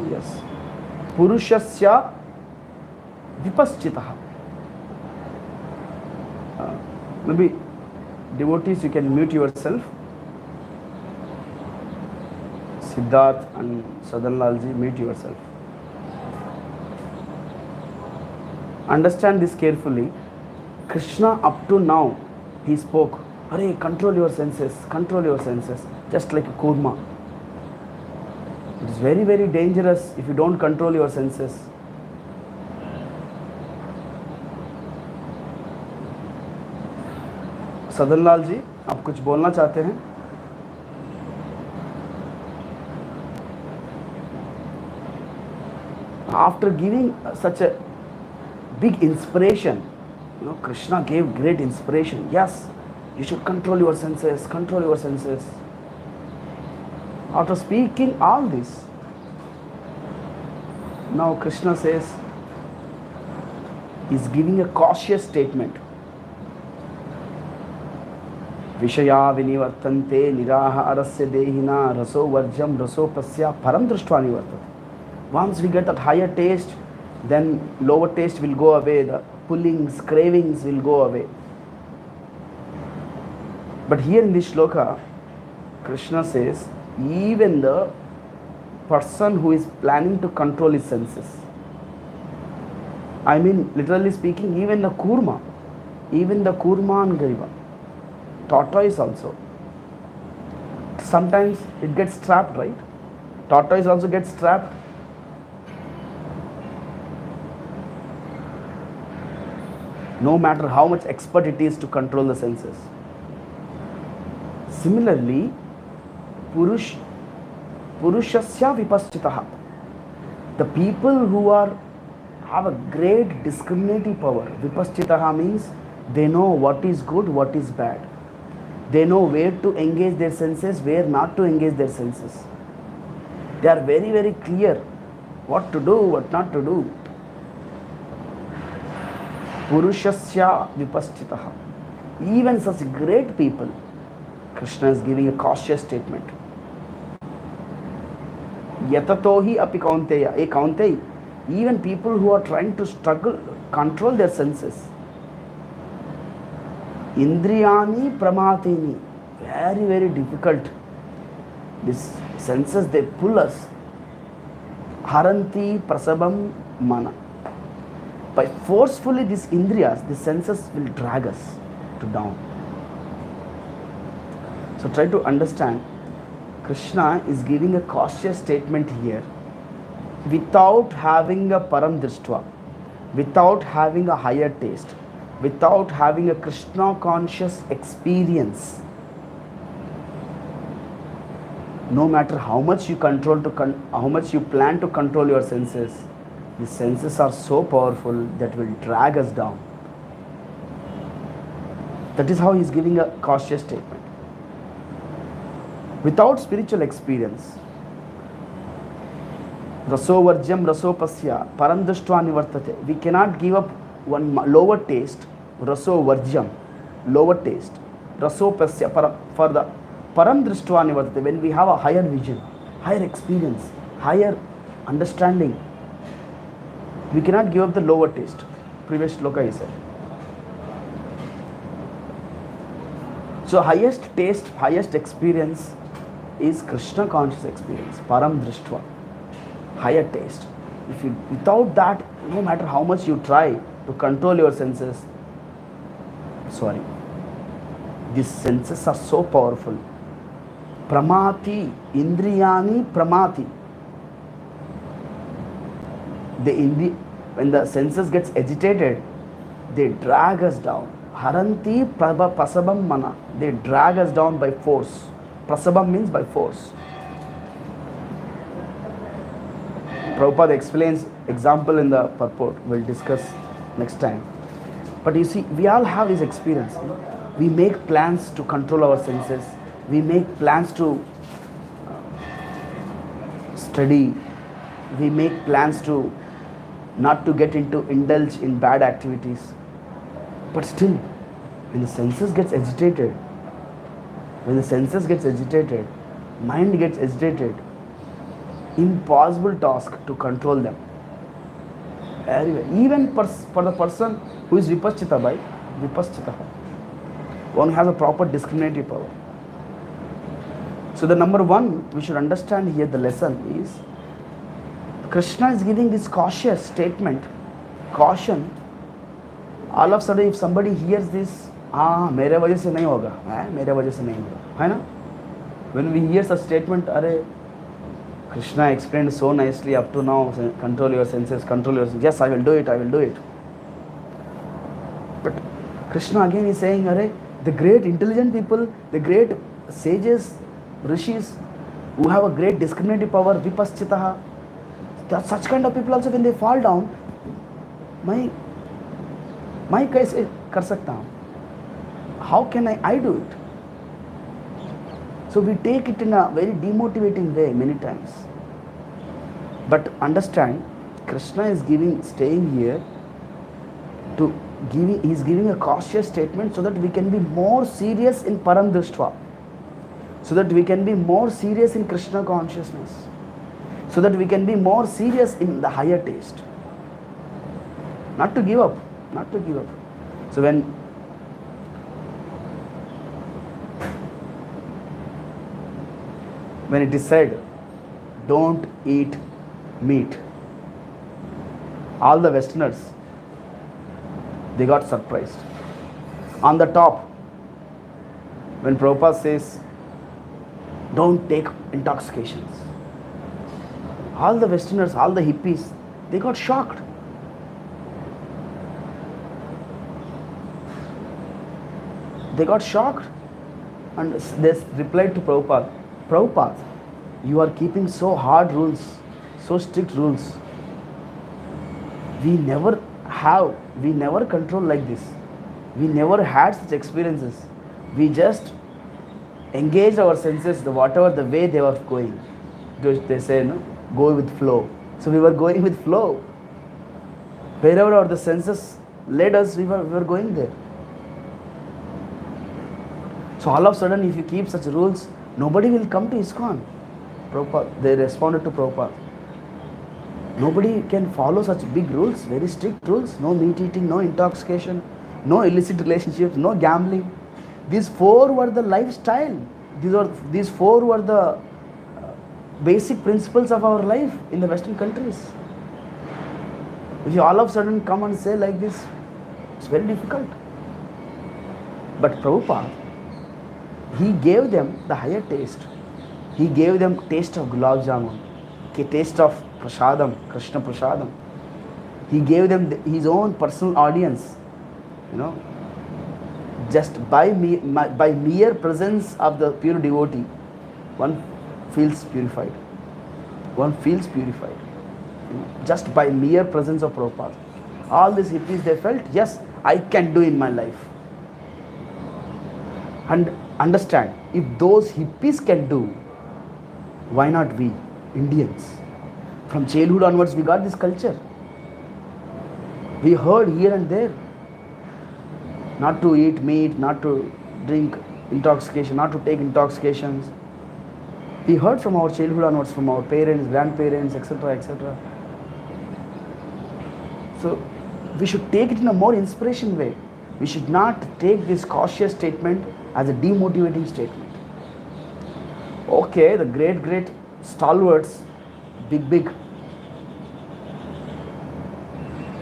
Yes. Purushasya vipaschitaha. Maybe devotees, you can mute yourself. Siddharth and Sadanlalji, mute yourself. Understand this carefully. Krishna up to now, he spoke, Hare, control your senses, just like a kurma. It is very, very dangerous if you don't control your senses. सदनलाल जी, आप कुछ बोलना चाहते हैं? After giving such a big inspiration, Krishna gave great inspiration. Yes, you should control your senses, control your senses. After speaking all this, now Krishna says, is giving a cautious statement. Vishaya vinivartante niraha arasya dehina raso varjam raso pasya param drishtva nivartate. Once we get that higher taste, then lower taste will go away, the pullings, cravings will go away. But here in this shloka, Krishna says, even the person who is planning to control his senses, I mean literally speaking, even the kurma and gariba, tortoise also, sometimes it gets trapped, right? Tortoise also gets trapped. No matter how much expert it is to control the senses. Similarly, purushasya vipaschitaha, the people who have a great discriminative power. Vipaschitaha means they know what is good, what is bad. They know where to engage their senses, where not to engage their senses. They are very, very clear what to do, what not to do. Purushasya vipaschitaha. Even such great people, Krishna is giving a cautious statement. Yatatohi api kaunteya. Kaunteya, even people who are trying to control their senses. Indriyani pramatini. Very, very difficult. These senses, they pull us. Haranti prasabam mana. By forcefully these indriyas, the senses will drag us to down. So try to understand, Krishna is giving a cautious statement here. Without having a param drishtva, without having a higher taste, without having a Krishna conscious experience, no matter how much you how much you plan to control your senses, the senses are so powerful that will drag us down. That is how he is giving a cautious statement. Without spiritual experience, raso varjam raso pasya param drishtva nivartate. We cannot give up one lower taste, raso varjam, lower taste, raso pasya for the param drishtva nivartate. When we have a higher vision, higher experience, higher understanding, we cannot give up the lower taste. Previous shloka he said. So highest taste, highest experience is Krishna conscious experience, param drishtva, higher taste. If you, without that, no matter how much you try to control your senses, these senses are so powerful. Pramati, indriyani pramati. When the senses gets agitated, they drag us down. Haranti prasabam mana. They drag us down by force. Prasabam means by force. Prabhupada explains example in the purport. We'll discuss next time. But you see, we all have this experience. We make plans to control our senses. We make plans to study. We make plans to not to indulge in bad activities. But still, when the senses gets agitated, mind gets agitated, impossible task to control them. Even for the person who is vipaschita, one has a proper discriminative power. So the number one we should understand here, the lesson is Krishna is giving this cautious statement, caution. All of a sudden if somebody hears this, मेरे वजह से नहीं होगा, मेरे वजह से नहीं होगा, है ना? When we hear such statement, Krishna explained so nicely up to now, control your senses, yes, I will do it. But Krishna again is saying, the great intelligent people, the great sages, rishis, who have a great discriminative power, vipaschitaha, such kind of people also, when they fall down, मैं कैसे कर सकता हूँ? How can I do it? So we take it in a very demotivating way many times. But understand, Krishna is staying here he's giving a cautious statement so that we can be more serious in Paramdrishtva, so that we can be more serious in Krishna consciousness, so that we can be more serious in the higher taste. Not to give up. So when it is said, don't eat meat, all the Westerners, they got surprised. On the top, when Prabhupada says, don't take intoxications, all the Westerners, all the hippies, they got shocked. And they replied to Prabhupada, you are keeping so hard rules, so strict rules. We never control like this. We never had such experiences. We just engaged our senses, whatever the way they were going. They say, go with flow. So we were going with flow. Wherever the senses led us, we were going there. So all of a sudden, if you keep such rules, nobody will come to iskcon. Prabhupada, they responded to Prabhupada. Nobody can follow such big rules, very strict rules. No meat eating, no intoxication, no illicit relationships, no gambling. These four were the lifestyle. These four were the basic principles of our life in the Western countries. If you all of a sudden come and say like this, it's very difficult. But Prabhupada, he gave them the higher taste. He gave them taste of gulab jamun, taste of prasadam, Krishna prasadam. He gave them his own personal audience. Just by mere presence of the pure devotee, one feels purified. Just by mere presence of Prabhupada. All these hippies, they felt, yes, I can do in my life. And understand, if those hippies can do, why not we, Indians? From childhood onwards, we got this culture. We heard here and there, not to eat meat, not to drink intoxication, not to take intoxications. We heard from our childhood onwards, from our parents, grandparents, etc., etc. So we should take it in a more inspiration way. We should not take this cautious statement as a demotivating statement. Okay, the great stalwarts, big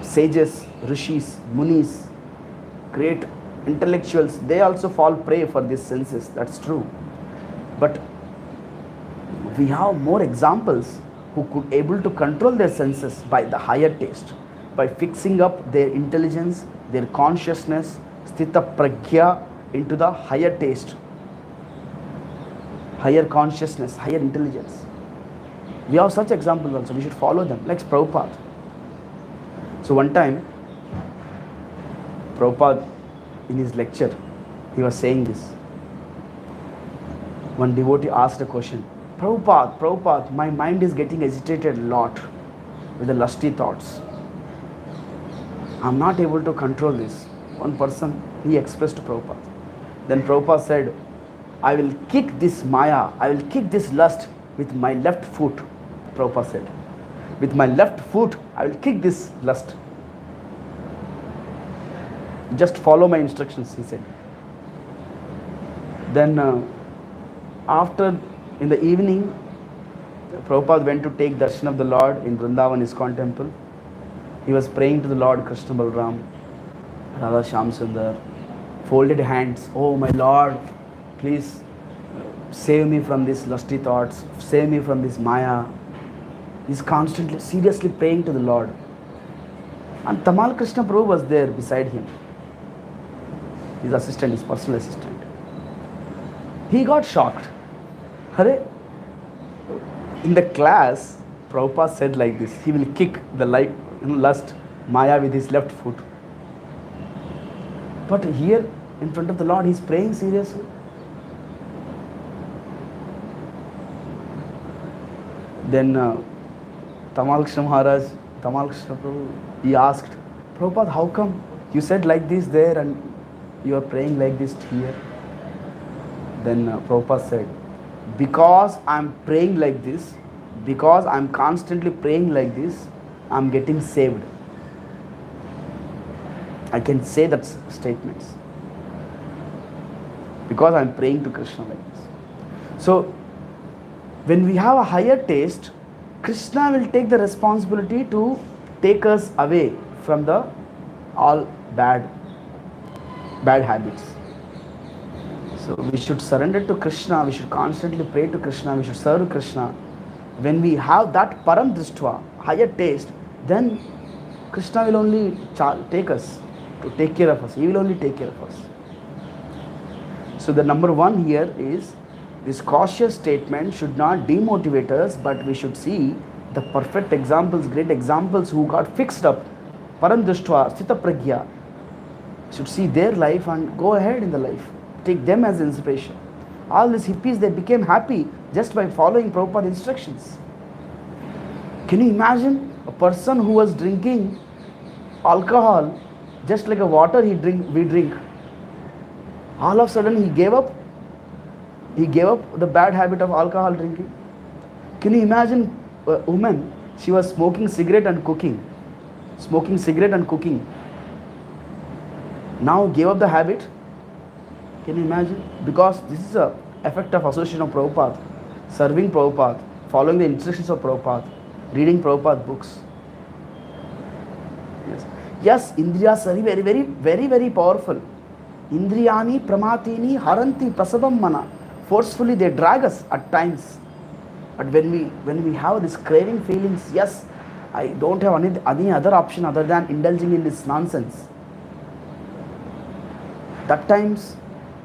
sages, rishis, munis, great intellectuals, they also fall prey for these senses. That's true. But we have more examples who could able to control their senses by the higher taste, by fixing up their intelligence, their consciousness, sthita pragya, into the higher taste, higher consciousness, higher intelligence. We have such examples also. We should follow them, like Prabhupada. So one time, Prabhupada, in his lecture, he was saying this. One devotee asked a question, Prabhupada, my mind is getting agitated a lot with the lusty thoughts. I'm not able to control this. One person, he expressed to Prabhupada. Then Prabhupada said, I will kick this maya, I will kick this lust with my left foot. Prabhupada said. With my left foot, I will kick this lust. Just follow my instructions, he said. Then after, in the evening, Prabhupada went to take darshan of the Lord in Vrindavan ISKCON temple. He was praying to the Lord Krishna Balram, Radha Shyam Sundar, folded hands. Oh my Lord, please save me from these lusty thoughts, save me from this Maya. He's constantly, seriously praying to the Lord. And Tamal Krishna Prabhu was there beside him. His assistant, his personal assistant. He got shocked. Hare, in the class, Prabhupada said like this, he will kick the lust, Maya with his left foot. But here, in front of the Lord, he's praying seriously. Then Tamal Krishna Maharaj, Tamal Krishna Prabhu, he asked, Prabhupada, how come you said like this there and you are praying like this here? Then Prabhupada said, because I'm praying like this, because I'm constantly praying like this, I'm getting saved. I can say that statements. Because I'm praying to Krishna like this. So, when we have a higher taste, Krishna will take the responsibility to take us away from the all bad habits. So we should surrender to Krishna, we should constantly pray to Krishna, we should serve Krishna. When we have that param drishtva, higher taste, then Krishna will only take us, to take care of us. He will only take care of us. So the number one here is, this cautious statement should not demotivate us, but we should see the perfect examples, great examples who got fixed up, param drishtva, sthita pragya, should see their life and go ahead in the life. Take them as inspiration. All these hippies, they became happy just by following Prabhupada's instructions. Can you imagine a person who was drinking alcohol just like a water we drink? All of a sudden he gave up the bad habit of alcohol drinking. Can you imagine a woman, she was smoking cigarette and cooking. Now gave up the habit. Can you imagine? Because this is a effect of association of Prabhupada, serving Prabhupada, following the instructions of Prabhupada, reading Prabhupada books. Yes, Indriyas are very, very, very, very powerful. Indriyani pramatini haranti prasadam mana. Forcefully they drag us at times. But when we have this craving feelings, yes, I don't have any other option other than indulging in this nonsense. That times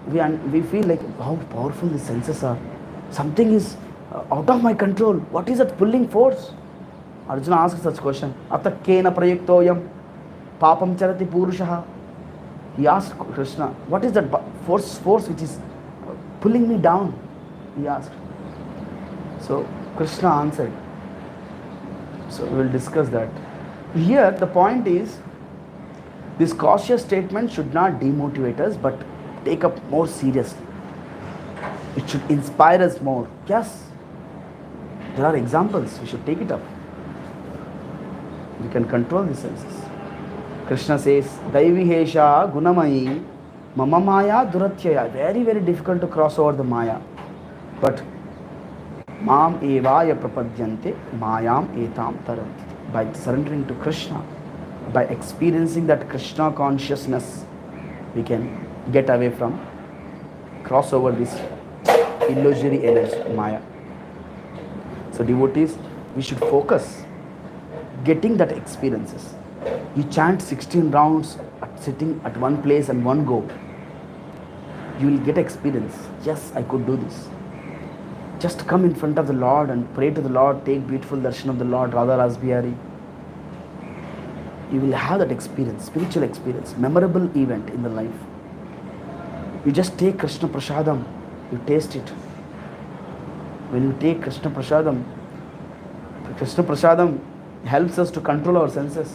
we feel like how powerful the senses are. Something is out of my control. What is that pulling force? Arjuna asks such question. Atta kena prayuktoyam papam charati purushaha. He asked Krishna, what is that force which is pulling me down? He asked. So Krishna answered. So we will discuss that. Here the point is, this cautious statement should not demotivate us, but take up more seriously. It should inspire us more. Yes, there are examples. We should take it up. We can control the senses. Krishna says, Daivihesha gunamayi mama maya duratyaya. Very, very difficult to cross over the maya. But Mam evaya prapadyante mayam etam taranti. By surrendering to Krishna, by experiencing that Krishna consciousness, we can get away from, cross over this illusory energy, Maya. So devotees, we should focus getting that experiences. You chant 16 rounds sitting at one place and one go. You will get experience. Yes, I could do this. Just come in front of the Lord and pray to the Lord, take beautiful darshan of the Lord, Radha Rasbihari. You will have that experience, spiritual experience, memorable event in the life. You just take Krishna Prasadam, you taste it. When you take Krishna Prasadam helps us to control our senses.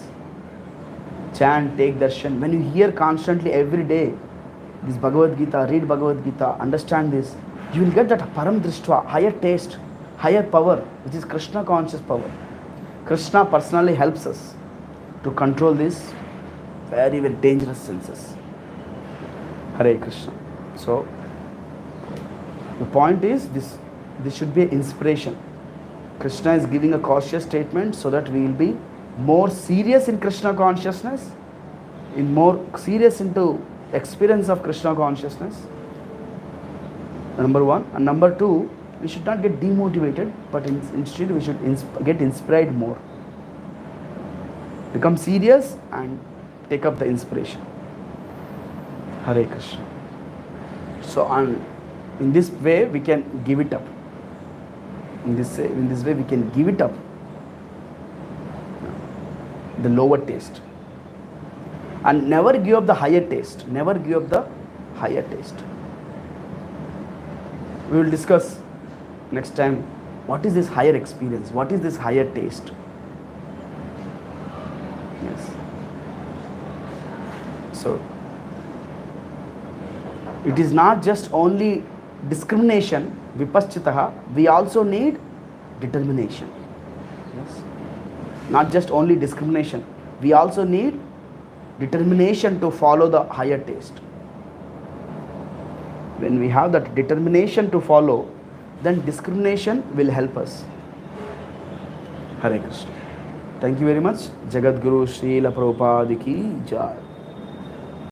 Chant, take darshan. When you hear constantly every day this Bhagavad Gita, read Bhagavad Gita, understand this, you will get that param drishtva, higher taste, higher power, which is Krishna conscious power. Krishna personally helps us to control these very, very dangerous senses. Hare Krishna. So, the point is this should be an inspiration. Krishna is giving a cautious statement so that we will be more serious in Krishna consciousness, in more serious into experience of Krishna consciousness. Number one. And number two, we should not get demotivated, but instead we should get inspired more. Become serious and take up the inspiration. Hare Krishna. So in this way we can give it up. In this way we can give it up, the lower taste, and never give up the higher taste. Never give up the higher taste. We will discuss next time what is this higher experience, what is this higher taste. Yes. So it is not just only discrimination, vipaschitaha, we also need determination. Yes. Not just only discrimination, we also need determination to follow the higher taste. When we have that determination to follow, then discrimination will help us. Hare Krishna. Thank you very much. Jagat Guru Srila Prabhupada ki Jai.